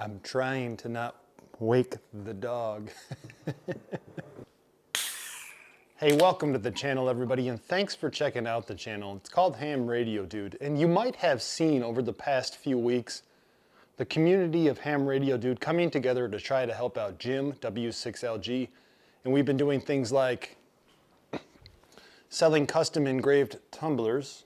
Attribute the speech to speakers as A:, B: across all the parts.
A: I'm trying to not wake the dog. Hey, welcome to the channel, everybody, and thanks for checking out the channel. It's called Ham Radio Dude, and you might have seen over the past few weeks the community of Ham Radio Dude coming together to try to help out Jim, W6LG, and we've been doing things like selling custom engraved tumblers,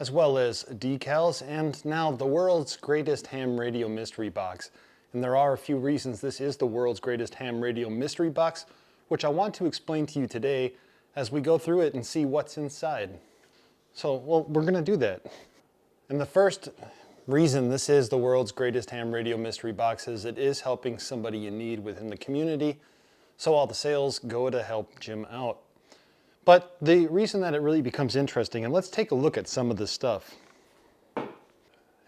A: as well as decals, and now the world's greatest ham radio mystery box. And there are a few reasons this is the world's greatest ham radio mystery box, which I want to explain to you today as we go through it and see what's inside. So, well, we're gonna do that. And the first reason this is the world's greatest ham radio mystery box is it is helping somebody in need within the community, so all the sales go to help Jim out. But the reason that it really becomes interesting, and let's take a look at some of this stuff.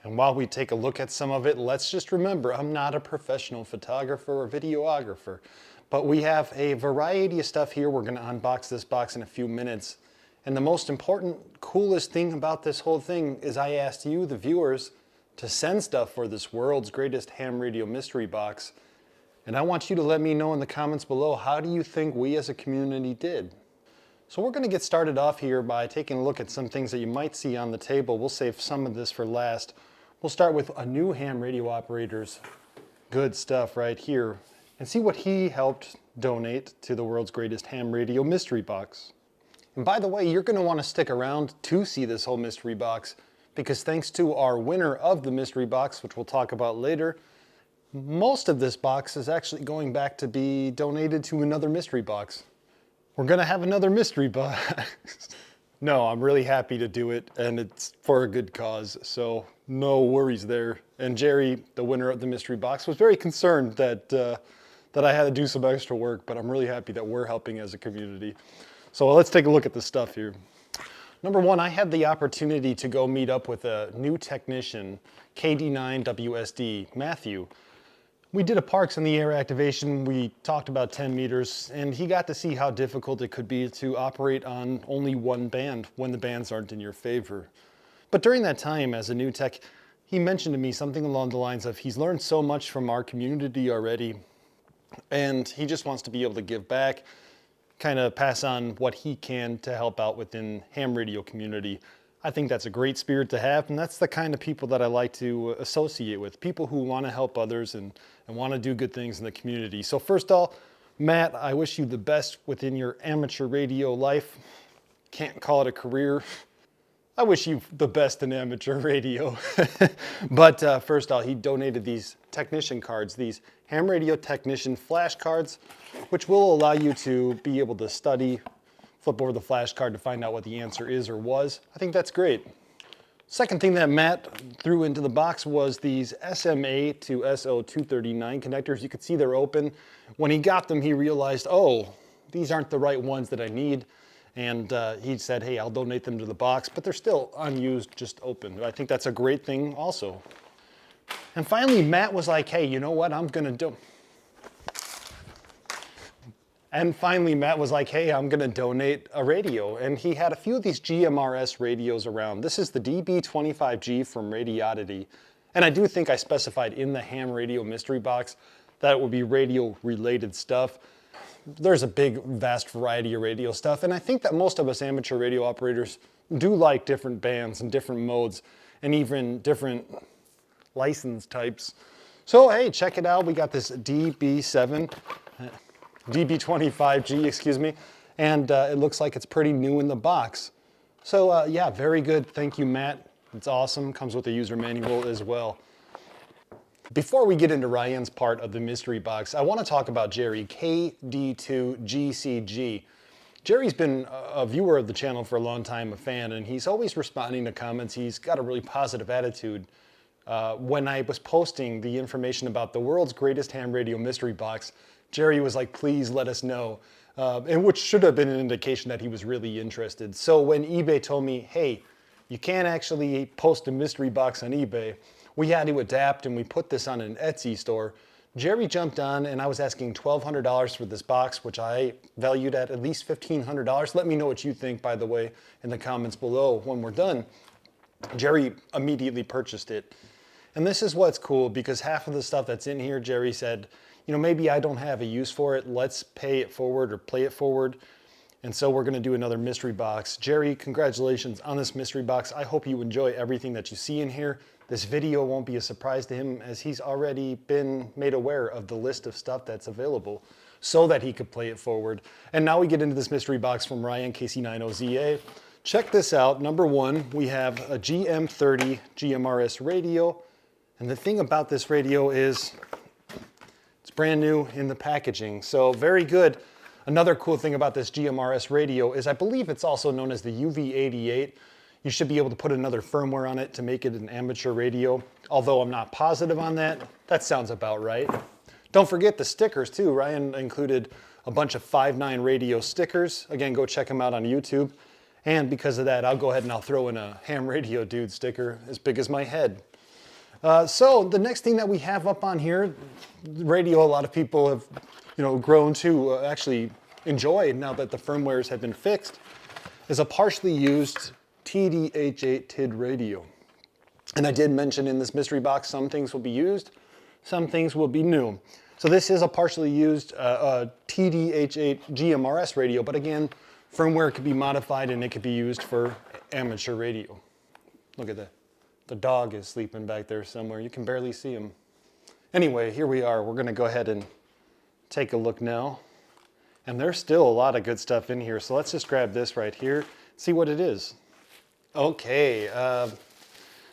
A: And while we take a look at some of it, let's just remember, I'm not a professional photographer or videographer, but we have a variety of stuff here. We're gonna unbox this box in a few minutes. And the most important, coolest thing about this whole thing is I asked you, the viewers, to send stuff for this world's greatest ham radio mystery box. And I want you to let me know in the comments below, how do you think we as a community did? So we're going to get started off here by taking a look at some things that you might see on the table. We'll save some of this for last. We'll start with a new ham radio operator's good stuff right here and see what he helped donate to the world's greatest ham radio mystery box. And by the way, you're going to want to stick around to see this whole mystery box because thanks to our winner of the mystery box, which we'll talk about later, most of this box is actually going back to be donated to another mystery box. We're gonna have another mystery box. No, I'm really happy to do it, and it's for a good cause, so no worries there. And Jerry, the winner of the mystery box, was very concerned that I had to do some extra work, but I'm really happy that we're helping as a community. So let's take a look at the stuff here. Number one, I had the opportunity to go meet up with a new technician, KD9WSD, Matthew. We did a Parks in the Air activation. We talked about 10 meters, and he got to see how difficult it could be to operate on only one band when the bands aren't in your favor. But during that time, as a new tech, he mentioned to me something along the lines of he's learned so much from our community already, and he just wants to be able to give back, kind of pass on what he can to help out within ham radio community. I think that's a great spirit to have, and that's the kind of people that I like to associate with, people who want to help others and want to do good things in the community. So first off, Matt, I wish you the best within your amateur radio life. Can't call it a career. I wish you the best in amateur radio. But first off, he donated these technician cards, these ham radio technician flashcards, which will allow you to be able to study, flip over the flashcard to find out what the answer is or was. I think that's great. Second thing that Matt threw into the box was these SMA to SO239 connectors. You could see they're open. When he got them, he realized, oh, these aren't the right ones that I need. And he said, hey, I'll donate them to the box, but they're still unused, just open. I think that's a great thing also. And finally, Matt was like, hey, you know what, I'm gonna donate a radio. And he had a few of these GMRS radios around. This is the DB25G from Radioddity. And I do think I specified in the ham radio mystery box that it would be radio related stuff. There's a big, vast variety of radio stuff. And I think that most of us amateur radio operators do like different bands and different modes and even different license types. So, hey, check it out. We got this DB25G, excuse me, and it looks like it's pretty new in the box. So yeah, very good. Thank you, Matt. It's awesome. Comes with a user manual as well. Before we get into Ryan's part of the mystery box, I want to talk about Jerry, KD2GCG. Jerry's been a viewer of the channel for a long time, a fan, and he's always responding to comments. He's got a really positive attitude. When I was posting the information about the world's greatest ham radio mystery box, Jerry was like, please let us know, and which should have been an indication that he was really interested. So when eBay told me, hey, you can't actually post a mystery box on eBay, we had to adapt and we put this on an Etsy store. Jerry jumped on and I was asking $1,200 for this box, which I valued at least $1,500. Let me know what you think, by the way, in the comments below when we're done. Jerry immediately purchased it. And this is what's cool, because half of the stuff that's in here, Jerry said, you know, maybe I don't have a use for it. Let's pay it forward or play it forward. And so we're going to do another mystery box. Jerry, congratulations on this mystery box. I hope you enjoy everything that you see in here. This video won't be a surprise to him, as he's already been made aware of the list of stuff that's available so that he could play it forward. And now we get into this mystery box from Ryan KC90ZA. Check this out. Number one, we have a GM30 GMRS radio. And the thing about this radio is it's brand new in the packaging. So very good. Another cool thing about this GMRS radio is I believe it's also known as the UV88. You should be able to put another firmware on it to make it an amateur radio. Although I'm not positive on that. That sounds about right. Don't forget the stickers too. Ryan included a bunch of 5.9 radio stickers. Again, go check them out on YouTube. And because of that, I'll go ahead and I'll throw in a ham radio dude sticker as big as my head. So the next thing that we have up on here, radio a lot of people have, you know, grown to actually enjoy now that the firmwares have been fixed, is a partially used TD-H8 TID radio. And I did mention in this mystery box, some things will be used, some things will be new. So this is a partially used TD-H8 GMRS radio, but again, firmware could be modified and it could be used for amateur radio. Look at that. The dog is sleeping back there somewhere. You can barely see him. Anyway, here we are. We're gonna go ahead and take a look now. And there's still a lot of good stuff in here. So let's just grab this right here, see what it is. Okay,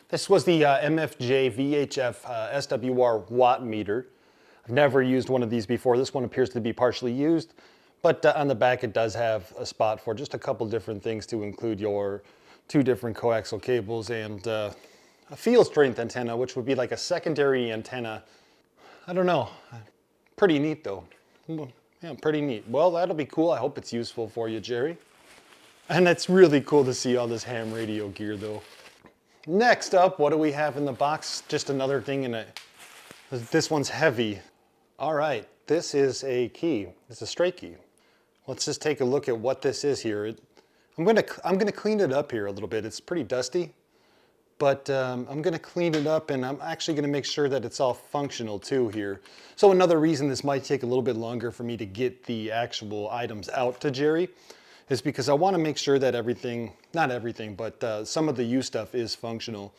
A: this was the MFJ VHF SWR watt meter. I've never used one of these before. This one appears to be partially used, but on the back it does have a spot for just a couple different things to include your 2 different coaxial cables and a field strength antenna, which would be like a secondary antenna. I don't know, pretty neat though. Yeah, pretty neat. Well, that'll be cool. I hope it's useful for you, Jerry. And it's really cool to see all this ham radio gear though. Next up, what do we have in the box? Just another thing in it. This one's heavy. All right, this is a key. It's a straight key. Let's just take a look at what this is here. I'm gonna clean it up here a little bit. It's pretty dusty, but I'm gonna clean it up, and I'm actually gonna make sure that it's all functional too here. So another reason this might take a little bit longer for me to get the actual items out to Jerry is because I wanna make sure that everything, not everything, but some of the U stuff is functional.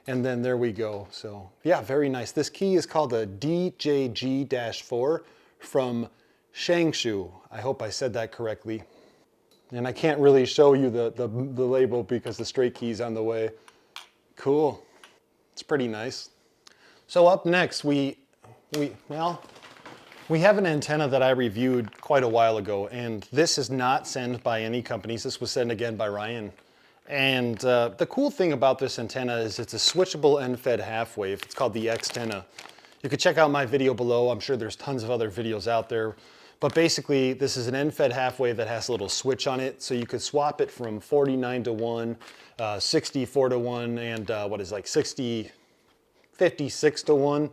A: And then there we go. So yeah, very nice. This key is called a DJG-4 from Shangshu. I hope I said that correctly. And I can't really show you the label because the straight key's on the way. Cool. It's pretty nice. So up next, we have an antenna that I reviewed quite a while ago, and this is not sent by any companies. This was sent again by Ryan. And the cool thing about this antenna is it's a switchable end-fed half-wave. It's called the X-tenna. You could check out my video below. I'm sure there's tons of other videos out there. But basically, this is an end-fed half-wave that has a little switch on it. So you could swap it from 49-to-1, 64-to-1, and what is like 56-to-1.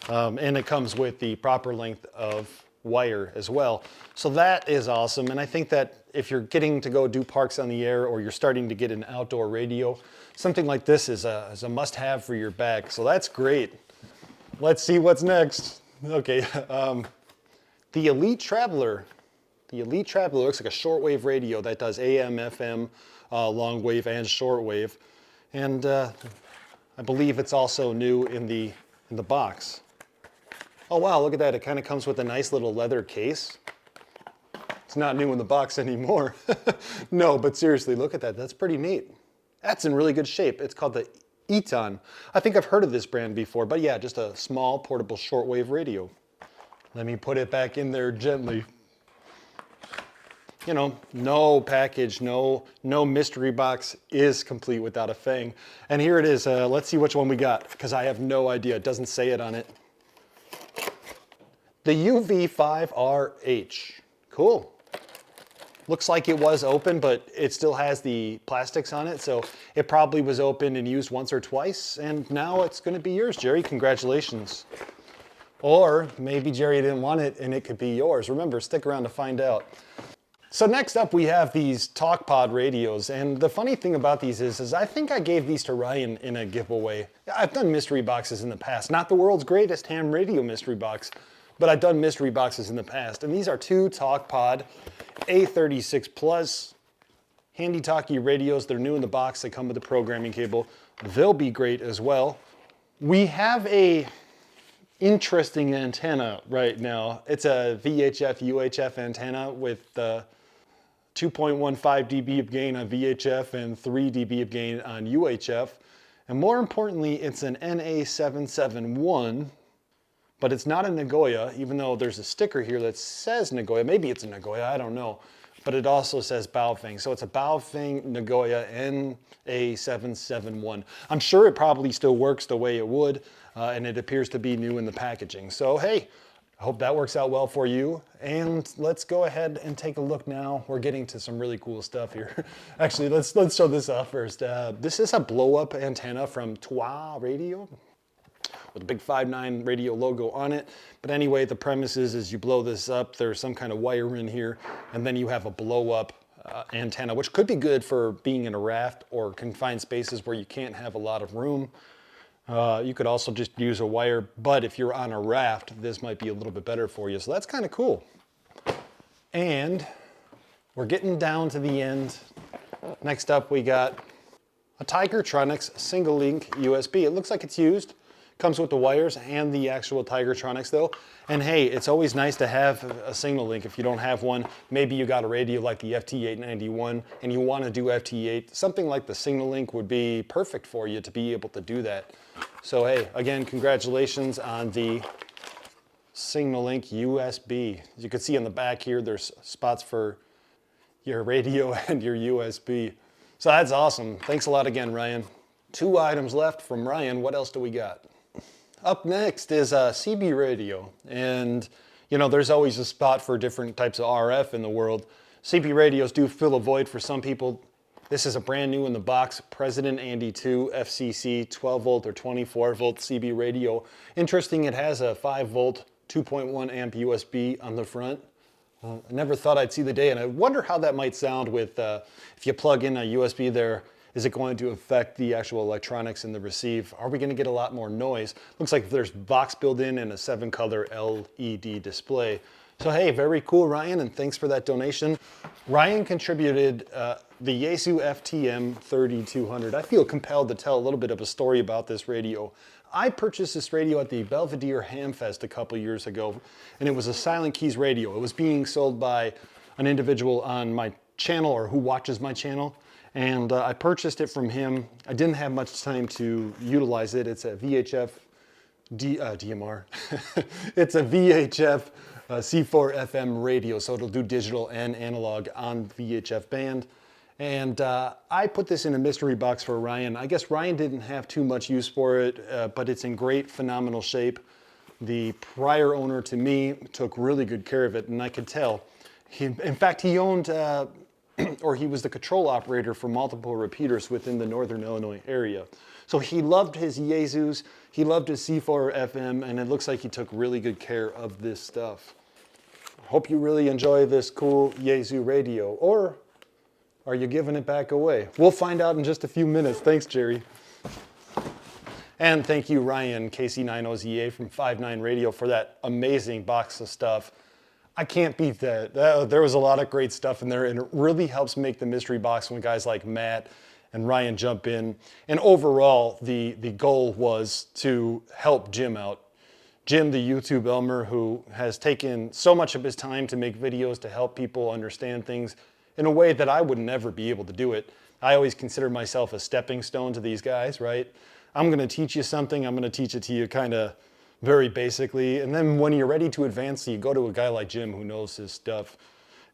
A: And it comes with the proper length of wire as well. So that is awesome. And I think that if you're getting to go do parks on the air, or you're starting to get an outdoor radio, something like this is a must-have for your bag. So that's great. Let's see what's next. Okay, the Elite Traveler. The Elite Traveler looks like a shortwave radio that does AM, FM, long wave, and shortwave. And I believe it's also new in the box. Oh wow, look at that. It kind of comes with a nice little leather case. It's not new in the box anymore. No, but seriously, look at that. That's pretty neat. That's in really good shape. It's called the Eton. I think I've heard of this brand before, but yeah, just a small portable shortwave radio. Let me put it back in there gently. You know, no package, no mystery box is complete without a fang. And here it is. Let's see which one we got, because I have no idea. It doesn't say it on it. The UV5RH. Cool. Looks like it was open, but it still has the plastics on it, so it probably was opened and used once or twice, and now it's going to be yours, Jerry. Congratulations. Or maybe Jerry didn't want it and it could be yours. Remember, stick around to find out. So next up we have these TalkPod radios, and the funny thing about these is I think I gave these to Ryan in a giveaway. I've done mystery boxes in the past, not the world's greatest ham radio mystery box, but I've done mystery boxes in the past, and these are two TalkPod A36 Plus handy talkie radios. They're new in the box, they come with a programming cable. They'll be great as well. We have a interesting antenna right now. It's a VHF UHF antenna with 2.15 dB of gain on VHF and 3 dB of gain on UHF. And more importantly, it's an NA771, but it's not a Nagoya, even though there's a sticker here that says Nagoya. Maybe it's a Nagoya, I don't know. But it also says Baofeng. So it's a Baofeng Nagoya NA771. I'm sure it probably still works the way it would, and it appears to be new in the packaging. So hey, I hope that works out well for you. And let's go ahead and take a look now. We're getting to some really cool stuff here. Actually, let's show this off first. This is a blow-up antenna from Trois Radio with a big 5.9 radio logo on it. But anyway, the premise is you blow this up, there's some kind of wire in here, and then you have a blow-up antenna, which could be good for being in a raft or confined spaces where you can't have a lot of room. You could also just use a wire, but if you're on a raft, this might be a little bit better for you. So that's kind of cool. And we're getting down to the end. Next up, we got a Tigertronics single link USB. It looks like it's used. Comes with the wires and the actual Tigertronics though. And hey, it's always nice to have a signal link. If you don't have one, maybe you got a radio like the FT891 and you want to do FT8, something like the signal link would be perfect for you to be able to do that. So hey, again, congratulations on the signal link USB. As you can see on the back here, there's spots for your radio and your USB. So that's awesome. Thanks a lot again, Ryan. 2 items left from Ryan. What else do we got? Up next is a CB radio, and you know there's always a spot for different types of RF in the world. CB radios do fill a void for some people. This is a brand new in the box President Andy 2 FCC 12 volt or 24 volt CB radio. Interesting, it has a 5 volt 2.1 amp USB on the front. I never thought I'd see the day, and I wonder how that might sound with if you plug in a USB there. Is it going to affect the actual electronics in the receive? Are we going to get a lot more noise? Looks like there's Vox built in and a 7-color LED display. So hey, very cool, Ryan, and thanks for that donation. Ryan contributed the Yaesu FTM 3200. I feel compelled to tell a little bit of a story about this radio. I purchased this radio at the Belvedere Hamfest a couple years ago, and it was a Silent Keys radio. It was being sold by an individual on my channel or who watches my channel. And I purchased it from him. I didn't have much time to utilize it. It's a VHF DMR. It's a VHF C4 FM radio, so it'll do digital and analog on VHF band. And I put this in a mystery box for Ryan. I guess Ryan didn't have too much use for it, but it's in great, phenomenal shape. The prior owner to me took really good care of it, and I could tell. In fact, he owned or he was the control operator for multiple repeaters within the Northern Illinois area. So he loved his Yaesus, he loved his C4 FM, and it looks like he took really good care of this stuff. Hope you really enjoy this cool Yaesu radio, or are you giving it back away? We'll find out in just a few minutes. Thanks, Jerry. And thank you, Ryan, KC90ZA from 5.9 Radio for that amazing box of stuff. I can't beat that. There was a lot of great stuff in there, and it really helps make the mystery box when guys like Matt and Ryan jump in. And overall, the goal was to help Jim out. Jim, the YouTube Elmer, who has taken so much of his time to make videos to help people understand things in a way that I would never be able to do it. I always consider myself a stepping stone to these guys, right? I'm gonna teach you something, I'm gonna teach it to you kind of very basically, and then when you're ready to advance, you go to a guy like Jim who knows his stuff.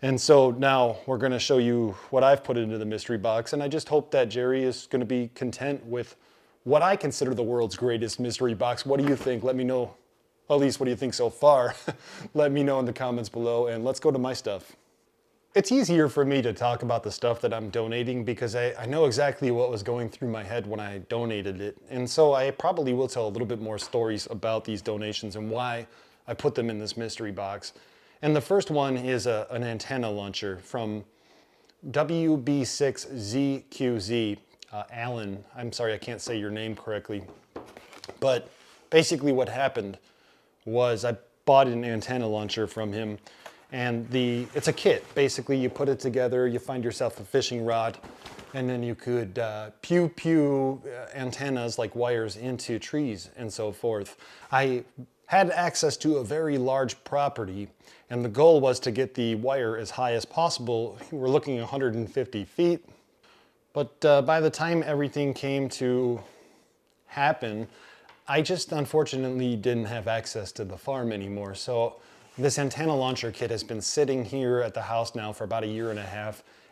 A: And so now we're going to show you what I've put into the mystery box, and I just hope that Jerry is going to be content with what I consider the world's greatest mystery box. What do you think? Let me know. At least what do you think so far? Let me know in the comments below, and let's go to my stuff. It's easier for me to talk about the stuff that I'm donating because I know exactly what was going through my head when I donated it. And so I probably will tell a little bit more stories about these donations and why I put them in this mystery box. And the first one is an antenna launcher from W6LG. Alan, I'm sorry I can't say your name correctly. But basically what happened was I bought an antenna launcher from him, and it's a kit. Basically you put it together, you find yourself a fishing rod, and then you could pew antennas like wires into trees and so forth. I had access to a very large property, and the goal was to get the wire as high as possible. We're looking 150 feet. But by the time everything came to happen, I just unfortunately didn't have access to the farm anymore. So this antenna launcher kit has been sitting here at the house now for about 1.5 years,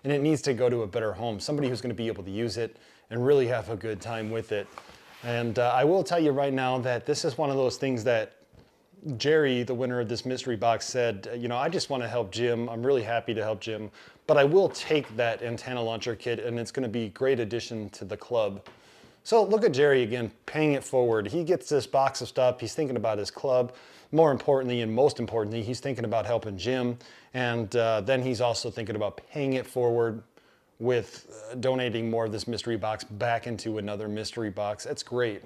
A: and it needs to go to a better home. Somebody who's going to be able to use it and really have a good time with it. And I will tell you right now that this is one of those things that Jerry, the winner of this mystery box, said, you know, I just want to help Jim. I'm really happy to help Jim, but I will take that antenna launcher kit, and it's going to be a great addition to the club. So look at Jerry again, paying it forward. He gets this box of stuff. He's thinking about his club. More importantly, and most importantly, he's thinking about helping Jim. And then he's also thinking about paying it forward with donating more of this mystery box back into another mystery box. That's great.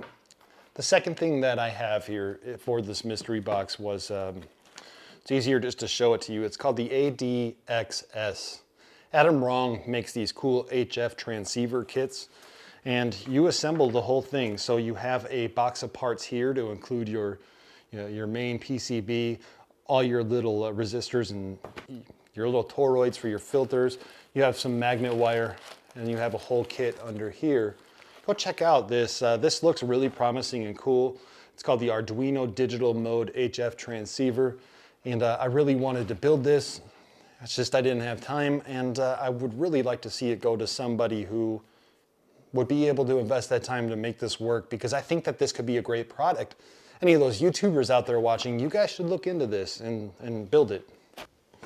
A: The second thing that I have here for this mystery box was, it's easier just to show it to you. It's called the ADXS. Adam Wrong makes these cool HF transceiver kits, and you assemble the whole thing. So you have a box of parts here to include your main PCB, all your little resistors and your little toroids for your filters. You have some magnet wire, and you have a whole kit under here. Go check out this. This looks really promising and cool. It's called the Arduino Digital Mode HF Transceiver. And I really wanted to build this. It's just I didn't have time, and I would really like to see it go to somebody who would be able to invest that time to make this work, because I think that this could be a great product. Any of those YouTubers out there watching, you guys should look into this and build it.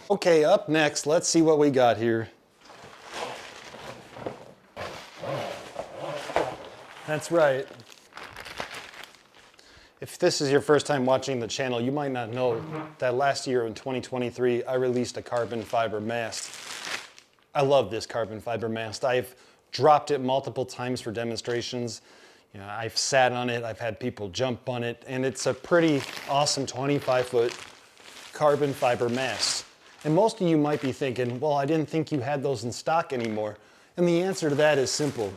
A: Okay, up next, let's see what we got here. That's right. If this is your first time watching the channel, you might not know that last year in 2023, I released a carbon fiber mast. I love this carbon fiber mast. I've dropped it multiple times for demonstrations. You know, I've sat on it, I've had people jump on it, and it's a pretty awesome 25-foot carbon fiber mast. And most of you might be thinking, well, I didn't think you had those in stock anymore. And the answer to that is simple.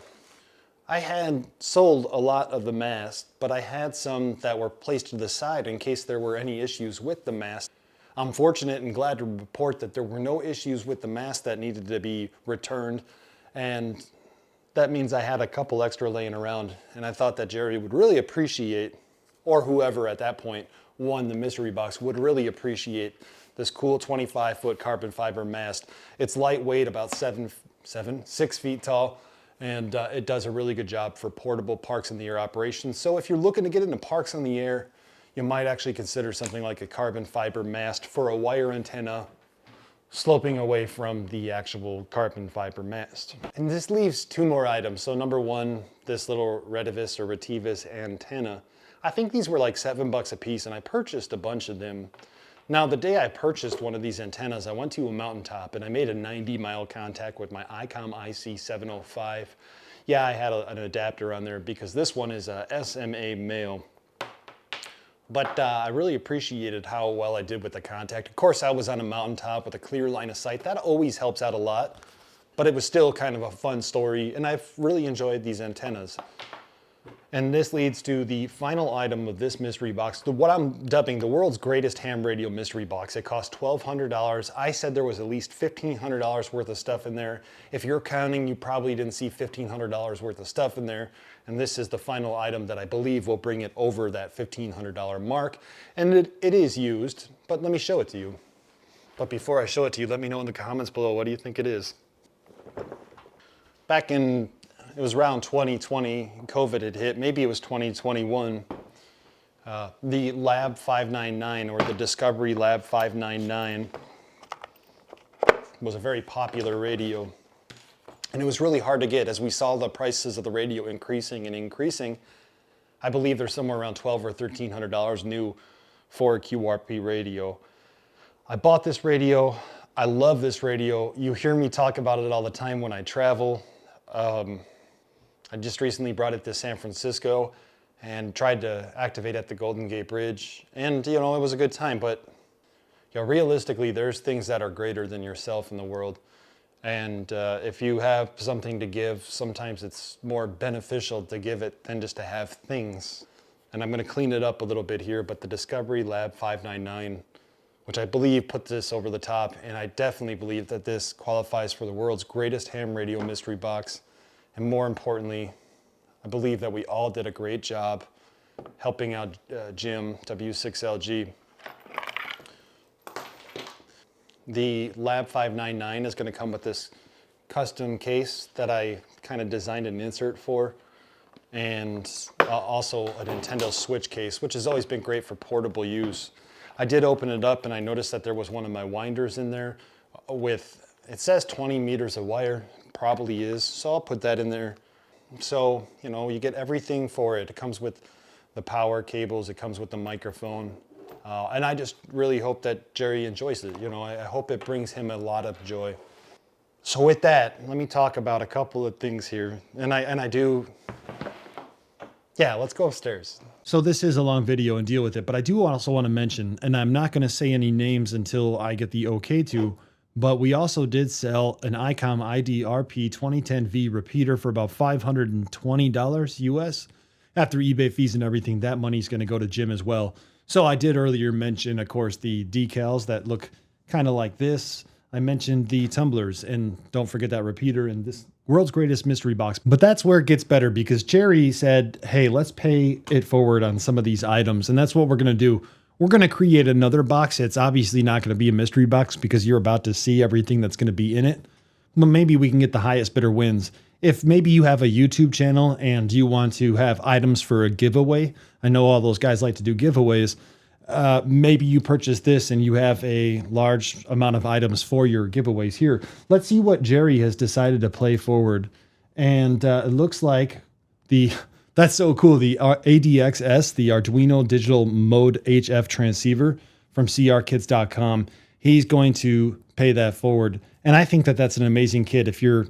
A: I had sold a lot of the mast, but I had some that were placed to the side in case there were any issues with the mast. I'm fortunate and glad to report that there were no issues with the mast that needed to be returned, and that means I had a couple extra laying around, and I thought that Jerry would really appreciate, or whoever at that point won the mystery box would really appreciate this cool 25-foot carbon fiber mast. It's lightweight, about 6 feet tall, and it does a really good job for portable parks in the air operations. So if you're looking to get into parks in the air, you might actually consider something like a carbon fiber mast for a wire antenna sloping away from the actual carbon fiber mast. And this leaves 2 more items. So number 1, this little Redivis or Retivus antenna. I think these were like $7 a piece, and I purchased a bunch of them. Now, the day I purchased one of these antennas, I went to a mountaintop and I made a 90-mile contact with my ICOM IC705. Yeah, I had an adapter on there because this one is a SMA male. But I really appreciated how well I did with the contact. Of course, I was on a mountaintop with a clear line of sight. That always helps out a lot, but it was still kind of a fun story, and I've really enjoyed these antennas. And this leads to the final item of this mystery box, what I'm dubbing the world's greatest ham radio mystery box. It cost $1,200. I said there was at least $1,500 worth of stuff in there. If you're counting, you probably didn't see $1,500 worth of stuff in there. And this is the final item that I believe will bring it over that $1,500 mark. And it is used, but let me show it to you. But before I show it to you, let me know in the comments below, what do you think it is? Back in, it was around 2020, COVID had hit, maybe it was 2021. The Lab 599, or the Discovery Lab 599, was a very popular radio. And it was really hard to get as we saw the prices of the radio increasing and increasing. I believe they're somewhere around $1,200 or $1,300 new for a QRP radio. I bought this radio. I love this radio. You hear me talk about it all the time when I travel. I just recently brought it to San Francisco and tried to activate at the Golden Gate Bridge. And, you know, it was a good time, but, you know, realistically, there's things that are greater than yourself in the world. And if you have something to give, sometimes it's more beneficial to give it than just to have things. And I'm going to clean it up a little bit here, but the Discovery Lab 599, which I believe put this over the top, and I definitely believe that this qualifies for the world's greatest ham radio mystery box. And more importantly, I believe that we all did a great job helping out Jim, W6LG. The Lab 599 is going to come with this custom case that I kind of designed an insert for, and also a Nintendo Switch case, which has always been great for portable use. I did open it up and I noticed that there was one of my winders in there with, it says 20 meters of wire, probably is, so I'll put that in there. So, you know, you get everything for it. It comes with the power cables, it comes with the microphone. And I just really hope that Jerry enjoys it. You know, I hope it brings him a lot of joy. So with that, let me talk about a couple of things here. And I do, yeah, let's go upstairs. So this is a long video and deal with it, but I do also want to mention, and I'm not going to say any names until I get the okay to, but we also did sell an ICOM ID-RP 2010V repeater for about $520 US. After eBay fees and everything, that money's going to go to Jim as well. So I did earlier mention, of course, the decals that look kind of like this. I mentioned the tumblers, and don't forget that repeater and this world's greatest mystery box. But that's where it gets better, because Jerry said, hey, let's pay it forward on some of these items. And that's what we're going to do. We're going to create another box. It's obviously not going to be a mystery box because you're about to see everything that's going to be in it. But maybe we can get the highest bidder wins. If maybe you have a YouTube channel and you want to have items for a giveaway, I know all those guys like to do giveaways. Maybe you purchase this and you have a large amount of items for your giveaways here. Let's see what Jerry has decided to play forward. And it looks like that's so cool. The ADXS, the Arduino Digital Mode HF transceiver from crkits.com. He's going to pay that forward. And I think that that's an amazing kit. If you're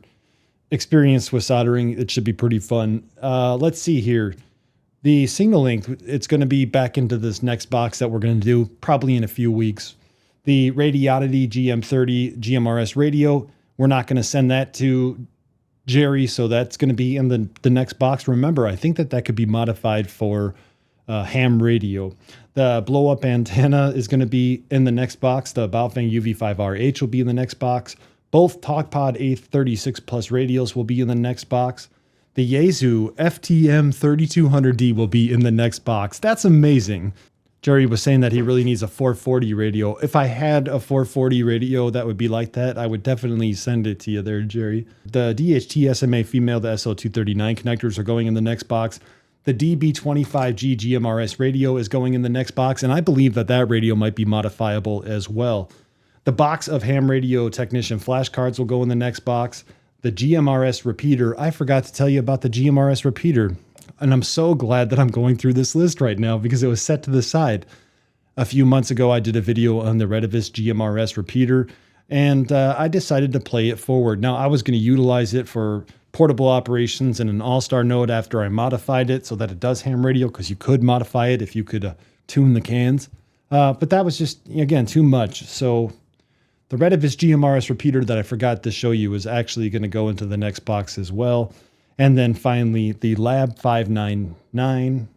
A: experienced with soldering, it should be pretty fun. Let's see here. The signal link, it's going to be back into this next box that we're going to do probably in a few weeks. The Radioddity GM30 GMRS radio, we're not going to send that to Jerry, so that's going to be in the next box. Remember, I think that could be modified for ham radio. The blow-up antenna is going to be in the next box. The Baofeng UV5RH will be in the next box. Both TalkPod A36 Plus radios will be in the next box. The Yaesu FTM 3200D will be in the next box. That's amazing. Jerry was saying that he really needs a 440 radio. If I had a 440 radio that would be like that, I would definitely send it to you there, Jerry. The DHT SMA female, the SO239 connectors are going in the next box. The DB25G GMRS radio is going in the next box, and I believe that radio might be modifiable as well. The box of ham radio technician flashcards will go in the next box. The GMRS repeater, I forgot to tell you about the GMRS repeater. And I'm so glad that I'm going through this list right now because it was set to the side. A few months ago, I did a video on the Redivis GMRS repeater, and I decided to play it forward. Now, I was going to utilize it for portable operations in an all-star node after I modified it so that it does ham radio, because you could modify it if you could tune the cans. But that was just, again, too much. So the Redivis GMRS repeater that I forgot to show you is actually going to go into the next box as well. And then finally, the Lab 599.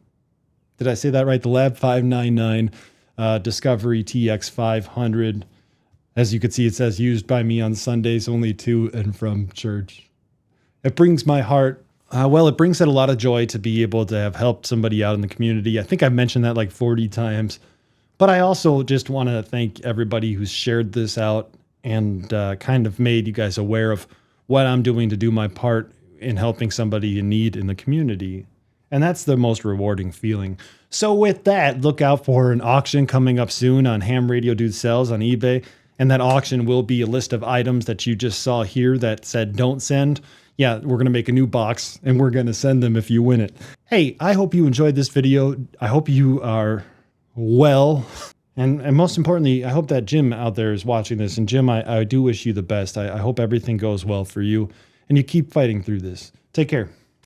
A: Did I say that right? The Lab 599 Discovery TX500. As you can see, it says used by me on Sundays only to and from church. It brings my heart. It brings it a lot of joy to be able to have helped somebody out in the community. I think I've mentioned that like 40 times. But I also just want to thank everybody who's shared this out and kind of made you guys aware of what I'm doing to do my part in helping somebody in need in the community. And that's the most rewarding feeling. So with that, look out for an auction coming up soon on Ham Radio Dude Sells on eBay. And that auction will be a list of items that you just saw here that said don't send. Yeah, we're going to make a new box and we're going to send them if you win it. Hey, I hope you enjoyed this video. I hope you are well. And most importantly, I hope that Jim out there is watching this. And Jim, I do wish you the best. I hope everything goes well for you and you keep fighting through this. Take care.